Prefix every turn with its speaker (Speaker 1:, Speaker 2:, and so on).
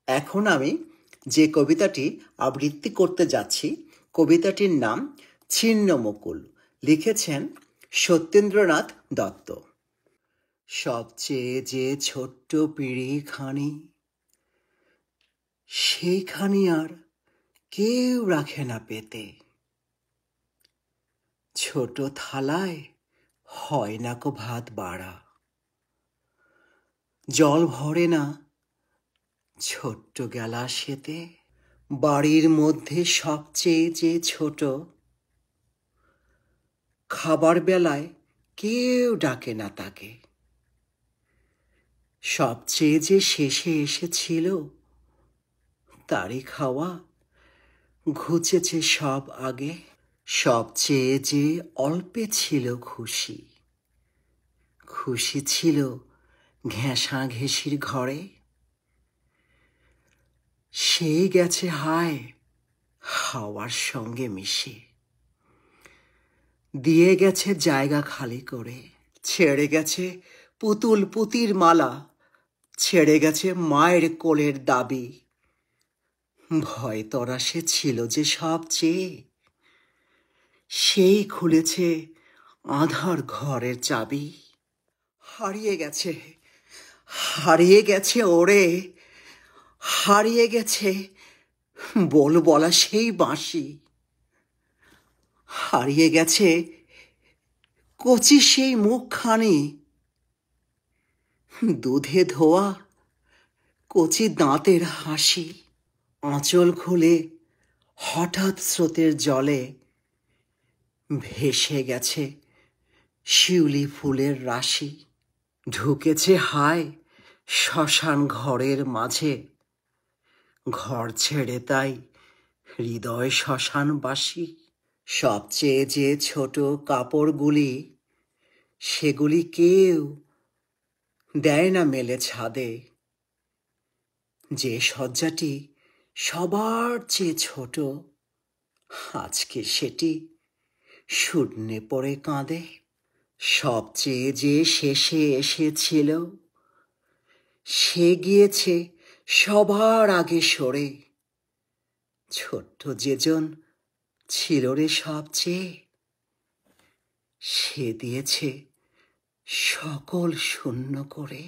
Speaker 1: এখন আমি যে কবিতাটি আবৃত্তি করতে যাচ্ছি, কবিতাটির নাম ছিন্নমুকুল। লিখেছেন সত্যেন্দ্রনাথ দত্ত। সবচেয়ে যে ছোট্ট পিঁড়িখানি, সেইখানি আর কেউ রাখে না পেতে। ছোট থালায় হয় না কো ভাত বাড়া, জল ভরে না ছোট্ট গ্যালাসেতে। বাড়ির মধ্যে সবচেয়ে যে ছোট, খাবার বেলায় কেউ ডাকে না তাকে। সবচেয়ে যে শেষে এসেছিল, তারই খাওয়া ঘুচেছে সব আগে। সবচেয়ে যে অল্পে ছিল খুশি, খুশি ছিল ঘেঁষাঘেঁষির ঘরে। সেই গেছে হায় হাওয়ার সঙ্গে মিশে, দিয়ে গেছে জায়গা খালি করে। ছেড়ে গেছে পুতুল পুতির মালা, ছেড়ে গেছে মায়ের কোলের দাবি। ভয় তরাসে ছিল যে সবচেয়ে, সেই খুলেছে আঁধার ঘরের চাবি। হারিয়ে গেছে, হারিয়ে গেছে ওরে, হারিয়ে গেছে বল বলা সেই বাঁশি। হারিয়ে গেছে কচি সেই মুখখানি, দুধে ধোয়া কচি দাঁতের হাসি। আঁচল খুলে হঠাৎ স্রোতের জলে ভেসে গেছে শিউলি ফুলের রাশি। ঢুকেছে হায় শ্মশান ঘরের মাঝে, ঘর ছেড়ে তাই হৃদয় শ্মশানবাসী। সবচেয়ে যে ছোট কাপড়গুলি, সেগুলি কেউ দেয় না মেলে ছাদে। যে শয্যাটি সবার চেয়ে ছোট, আজকে সেটি শূন্যে পড়ে কাঁদে। সবচেয়ে যে শেষে এসেছিল, সে গিয়েছে সবার আগে সরে। ছোট্ট যেজন ছিল রে সবচেয়ে, সে দিয়েছে সকল শূন্য করে।